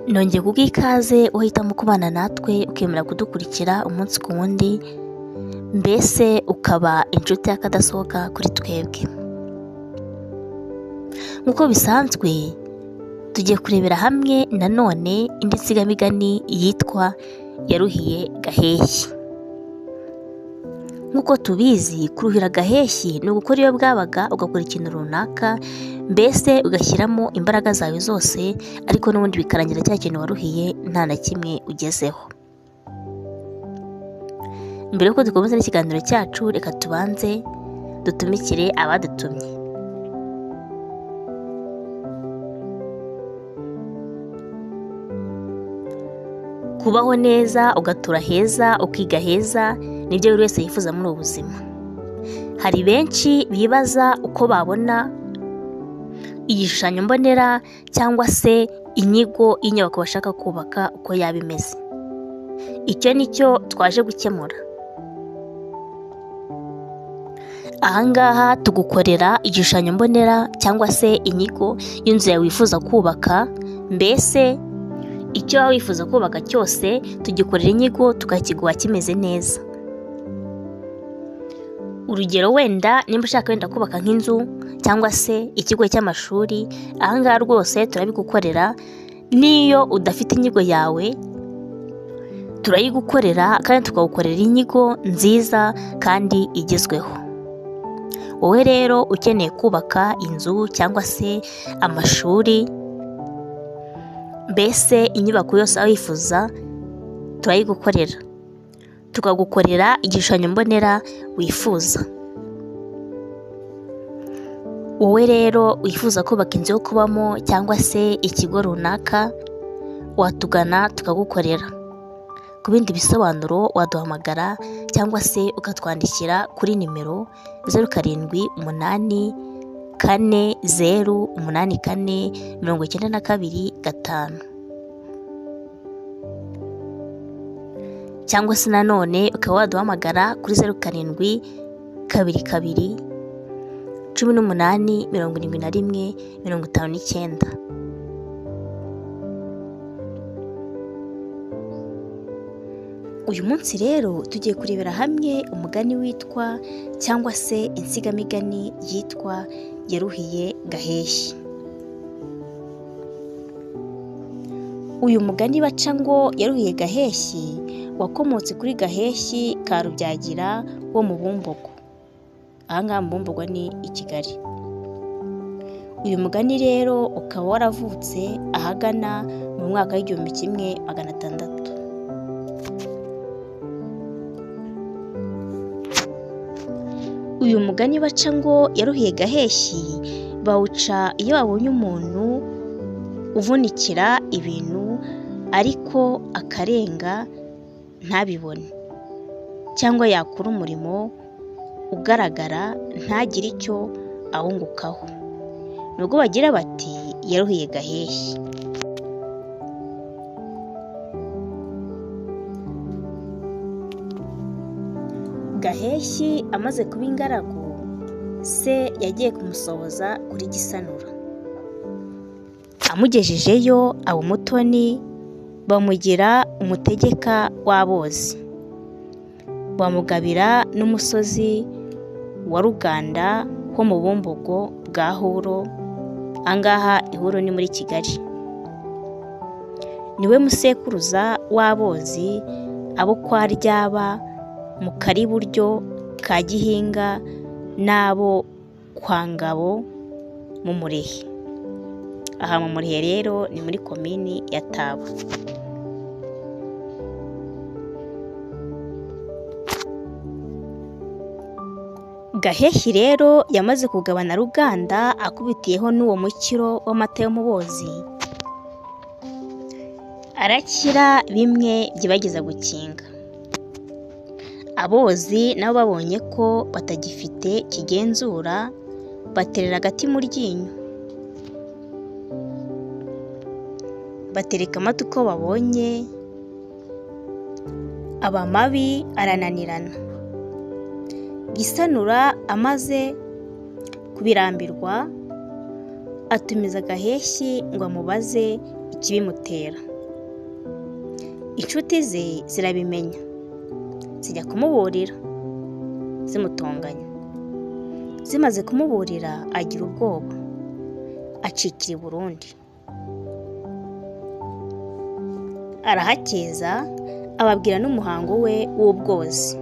nongeye kuguha ikaze uhitamo kubana natwe ukemera kudukurikira umunsi ku wundi, mbese ukaba inshuti y'akadasohoka kuri twebwe. Nk'uko bisanzwe tugiye kurebera hamwe nanone indi nsigamigani yitwa Yaruhiye Gaheshyi. Nk'uko tubizi, kuruhira Gaheshyi ni ugukora iyo bwabaga ugakora ikintu runaka, mbese ugashyiramo imbaraga zawe zose, ariko n'ubundi bikarangira cya kintu waruhiye nta na kimwe ugezeho. Mbere y'uko dukomeza n'ikiganiro cyacu, reka tubanze dutumikire abadutumye. Kubaho neza, ugatura heza, ukiga heza, nibyo buri wese yifuza muri ubu buzima. Hari benshi bibaza uko babona igishushanyo mbonera cyangwa se inyigo y'inyubako bashaka kubaka uko yaba imeze. Icyo ni cyo twaje gukemura. Ahangaha tugukorera igishushanyo mbonera cyangwa se inyigo y'inzu yawe wifuza kubaka, mbese icyo waba wifuza kubaka cyose tugikorera inyigo tukakiguha kimeze neza. Urugero, wenda nimba ushaka wenda kubaka nk'inzu cyangwa se ikigo cy'amashuri, ahangaha rwose turabigukorera. N'iyo udafite inyigo yawe turayigukorera kandi tukagukorera inyigo nziza kandi igezweho. Wowe rero ukeneye kubaka inzu cyangwa se amashuri, mbese inyubako yose aho wifuza turayigukorera, tukagukorera igishushanyo mbonera wifuza. Wowe rero wifuza kubaka inzu yo kubamo cyangwa se ikigo runaka, watugana tukagukorera. Ku bindi bisobanuro waduhamagara cyangwa se ukatwandikira kuri nimero 0784408492 cyangwa se nanone ukaba waduhamagara kuri 0722187159. Uyu munsi rero tugiye kurebera hamwe umugani witwa cyangwa se insigamigani yitwa Yaruhiye Gaheshyi. Uyu mugani baca ngo Yaruhiye Gaheshyi wakomotse kuri Gaheshyi ka Rubyagira wo mu Bumbogo. Ahangaha mu Bumbogo ni i Kigali. Uyu mugani rero ukaba waravutse ahagana mu mwaka w'1600. Uyu mugani baca ngo Yaruhiye Gaheshyi bawuca iyo babonye umuntu uvunikira ibintu ariko akarenga ntabibone, cyangwa yakora umurimo ugaragara ntagire icyo awungukaho, nubwo bagira bati Yaruhiye Gaheshyi. Gaheshyi amaze kuba ingaragu, se yagiye kumusohoza kuri Gisanura. Amugejejeyo aba umutoni, bamugira umutegeka w'abozi, bamugabira n'umusozi wa Ruganda ho mu Bumbogo bwa Huro. Angaha Ihuro ni muri Kigali. Niwe musekuruza w'abozi abo kwa Ryaba mu Kariburyo ka Gihinga n'abo kwa Ngabo mu Murehe. Aha mu Murehe rero ni muri komini ya Taba. Gaheshyi rero yamaze kugabana Ruganda akubitiyeho n'uwo mukiro w'amata y'umubozi, arakira bimwe byibageza gukinga. Abozi nabo babonye ko batagifite kigenzura, baterera agati mu ryinyo, batereka amata uko babonye, aba mabi arananirana. Gisanura amaze kubirambirwa atumiza Gaheshyi ngo amubaze ikibimutera. inshuti ze zirabimenya, zijya kumuburira zimutonganya. Zimaze kumuburira agira ubwoba, acikira i Burundi. Arahakeza, ababwira n'umuhango we w'ubwozi.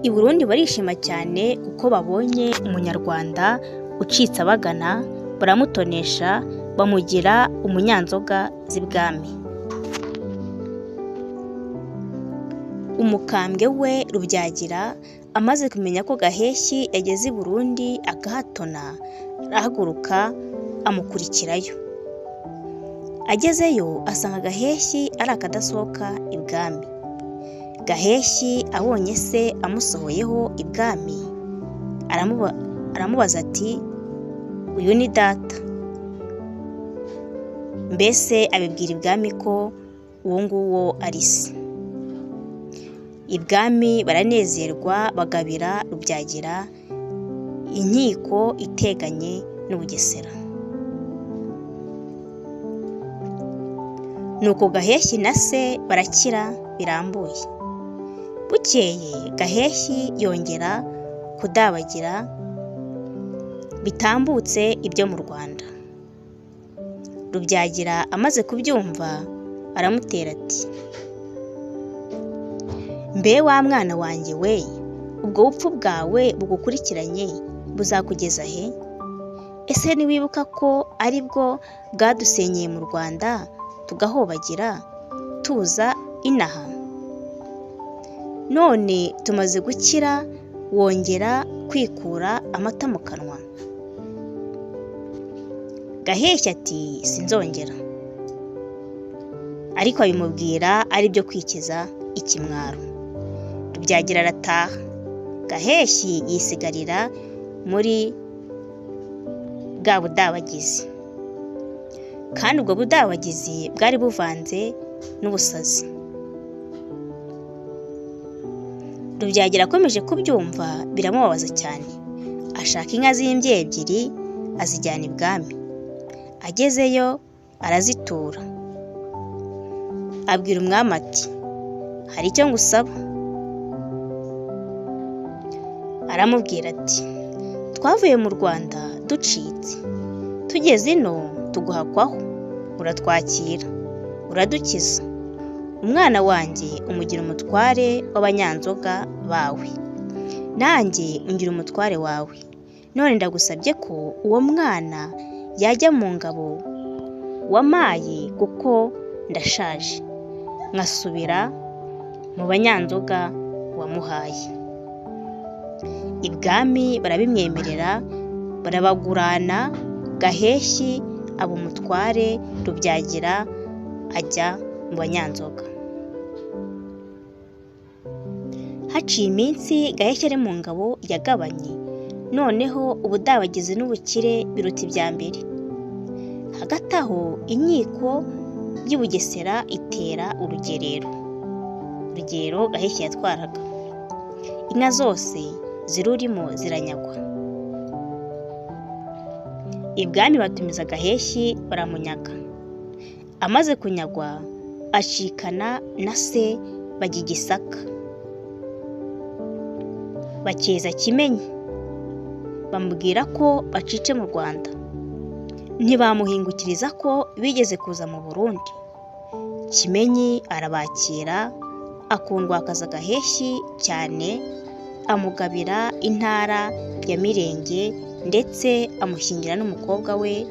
I Burundi barishima cyane kuko babonye umunyarwanda ucitse abagana, baramutonesha, bamugira umunyanzoga z'ibwami. Umukambwe we Rubyagira amaze kumenya ko Gaheshyi yageze i Burundi agahatona, arahaguruka amukurikirayo. Agezeyo asanga Gaheshyi ari akadasohoka ibwami. Gaheshyi abonye se amusohoyeho ibwami, aramubaza ati uyu ni data. Mbese abibwira ibwami ko uwo nguwo ari se. Ibwami baranezerwa, bagabira Rubyagira inkiko iteganye n'u Bugesera. Nuko Gaheshyi na se barakira birambuye. Bukeye Gaheshyi yongera kudabagira bitambutse ibyo mu Rwanda. Rubyagira amaze kubyumva aramutera ati mbe wa mwana wanjye we, ubwo bupfu bwawe bugukurikiranye buzakugeza he? Ese ntiwibuka ko ari bwo bwadusenyeye mu Rwanda tugahobagira tuza inaha? None tumaze gukira wongera kwikura amata mu kanwa? Gaheshyi ati sinzongera. Ariko abimubwira ari byo kwikiza ikimwaro. Rubyagira arataha. Gaheshyi yisigarira muri bwa budabagizi. Kandi ubwo budabagizi bwari buvanze n'ubusazi. Rubyagira akomeje kubyumva biramubabaza cyane. Ashaka inka z'imbyeyi ebyiri azijyana ibwami. Agezeyo arazitura. Abwira umwami ati hari icyo ngusaba. Aramubwira ati twavuye mu Rwanda ducitse, tugeze ino tuguhakwaho, uratwakira, uradukiza. Umwana wanjye umugira umutware w'abanyanzoga bawe, nanjye ungira umutware wawe. None ndagusabye ko uwo mwana yajya mu ngabo wamaye kuko ndashaje, nkasubira mu banyanzoga wamuhaye. Ibwami barabimwemerera, barabagurana. Gaheshyi aba umutware, Rubyagira ajya mu banyanzoga. Haciye iminsi Gaheshyi ari mu ngabo yagabanye. Noneho ubudabagizi n'ubukire biruta ibya mbere. Hagati aho inkiko y'i Bugesera itera urugerero. Urugero Gaheshyi yatwaraga. Inka zose zirurimo ziranyagwa. Ibwami batumiza Gaheshyi baramunyaga. Amaze kunyagwa acikana na se bajya i Gisaka. Bakeza Kimenyi, bamubwira ko bacitse mu Rwanda. Ntibamuhingukiriza ko bigeze kuza mu Burundi. Kimenyi arabakira, akundwakaza Gaheshyi cyane, amugabira intara ya Mirenge ndetse amushyingira n'umukobwa we.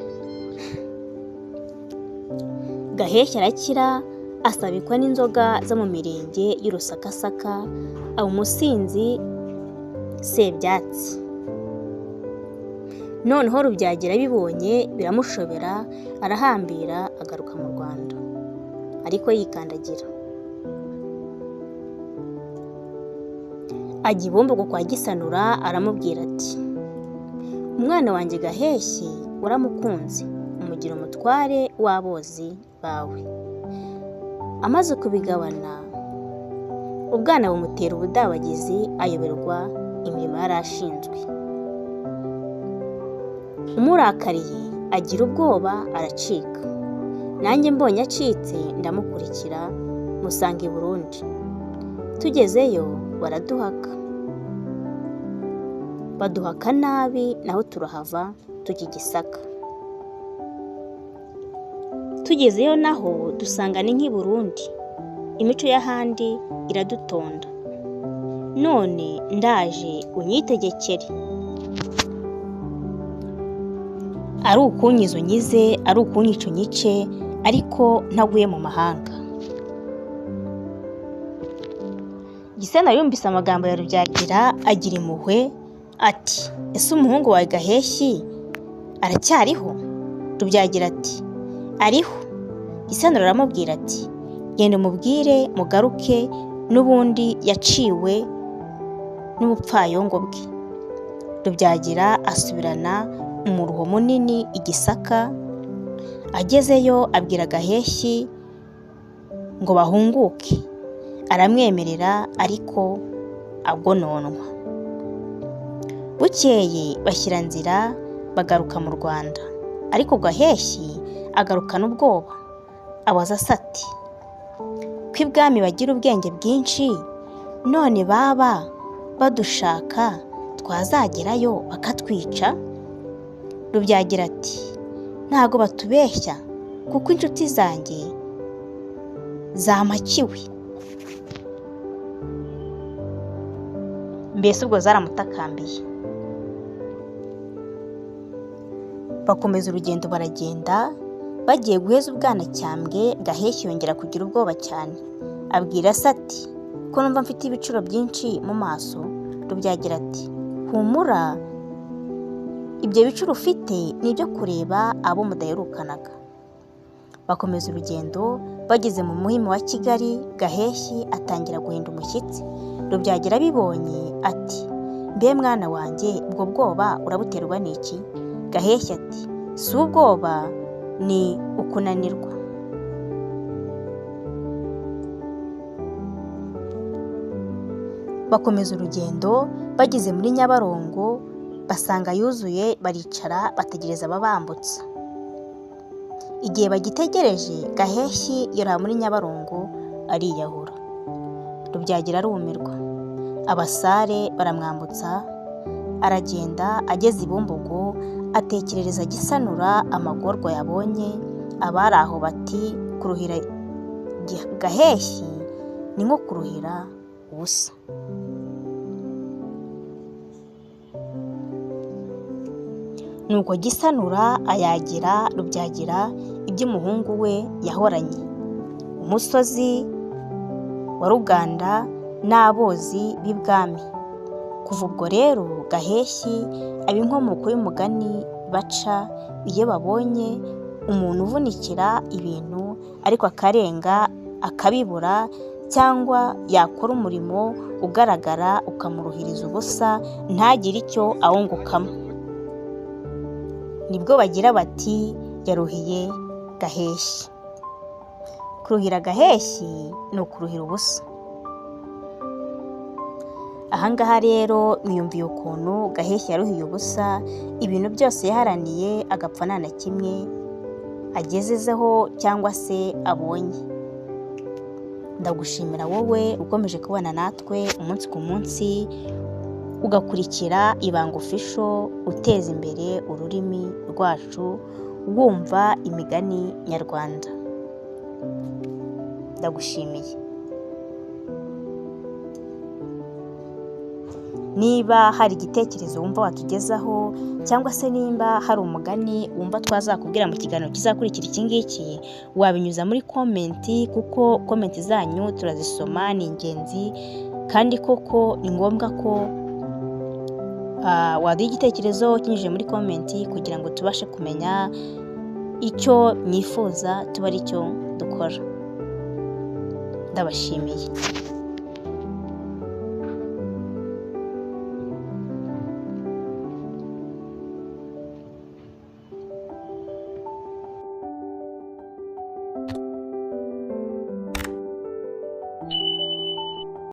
Gaheshyi arakira, asabikwa n'inzoga zo mu mirenge y'Urusakasaka, aba umusinzi Sebyatsi. Noneho Rubyagira bibonye biramushobera, arahambira agaruka mu Rwanda, ariko yikandagira. Ajya i Bumbogo kwa Gisanura, aramubwira ati umwana wanjye Gaheshyi uramukunze, umugira umutware w'abozi bawe. Amaze kubigabana, ubwana bumutera ubudabagizi, ayoberwa imirimo yari ashinzwe. Umurakariye agira ubwoba aracika. nanjye mbonye acitse ndamukurikira musanga i Burundi. Tugezeyo baraduhaka, baduhaka nabi, naho turahava tujya i Gisaka. Tugezeyo naho dusanga ni nk'i Burundi, imico y'ahandi iradutonda. None ndaje unyitegekere, ari ukunyiza unyize, ari ukunyica unyice, ariko ntaguye mu mahanga. Gisena yumvise amagambo ya Rubyagira agira impuhwe ati, ese umuhungu wawe Gaheshyi aracyariho? Rubyagira ati, ariho. Gisena aramubwira ati, genda umubwire mugaruke, n'ubundi yaciwe n'ubupfayongo bwe. Rubyagira asubirana umuruho munini i Gisaka. Agezeyo abwira Gaheshyi ngo bahunguke, aramwemerera ariko agononwa. Bukeye bashyira nzira bagaruka mu Rwanda, ariko Gaheshyi agarukana ubwoba, abaza se ati, ko ibwami bagira ubwenge bwinshi, none baba badushaka twazagerayo bakatwica? Rubyagira ati, ntago batubeshya, kuko inshuti zanjye zamakiwe. Mbese ubwo zaramutakambiye. Bakomeza urugendo baragenda, bagiye guheza Ubwanacyambwe. Gaheshyi yongera kugira ubwoba cyane, abwira se ati, ko numva mfite ibicuro byinshi mu maso. Rubyagira ati, humura, ibyo bicuro ufite ni ibyo kureba abo mudaherukanaga. Bakomeza urugendo, bageze mu Muhima wa Kigali. Gaheshyi atangira guhinda umushyitsi. Rubyagira abibonye ati, mbe mwana wanjye, ubwo bwoba urabuterwa n'iki? Gaheshyi ati, si ubwoba, ni ukunanirwa. Bakomeza urugendo, bageze muri Nyabarongo basanga yuzuye, baricara bategereza ababambutsa. Igihe bagitegereje, Gaheshyi yora muri Nyabarongo ariyahura. Rubyagira arumirwa, abasare baramwambutsa, aragenda. Ageze i Bumbogo atekerereza Gisanura amagorwa yabonye. Abari aho bati, kuruhira Gaheshyi ni nko kuruhira ubusa. Nuko Gisanura ayagira Rubyagira iby'umuhungu we yahoranye, umusozi wa Ruganda n'abozi b'ibwami. Kuva ubwo rero Gaheshyi aba inkomoko y'umugani baca iyo babonye umuntu uvunikira ibintu ariko akarenga akabibura, cyangwa yakora umurimo ugaragara ukamuruhiriza ubusa ntagire icyo awungukamo. Nibwo bagira bati, yaruhiye Gaheshyi. Kuruhira Gaheshyi ni ukuruhira ubusa. Ahangaha rero mwiyumviye ukuntu Gaheshyi yaruhiye ubusa, ibintu byose yaharaniye agapfa nta na kimwe agezezeho cyangwa se abonye. Ndagushimira wowe ukomeje kubana natwe umunsi ku munsi, ugakurikira Ibanga Official, uteza imbere ururimi rwacu, wumva imigani nyarwanda. Ndagushimiye. Niba hari igitekerezo wumva watugezaho, cyangwa se nimba hari umugani wumva twazakubwira mu kiganiro kizakurikira iki ngiki, wabinyuza muri komenti, kuko komenti zanyu turazisoma, ni ingenzi, kandi koko ni ngombwa ko waduha igitekerezo kinyujije muri komenti, kugira ngo tubashe kumenya icyo mwifuza tuba ari cyo dukora. Ndabashimiye.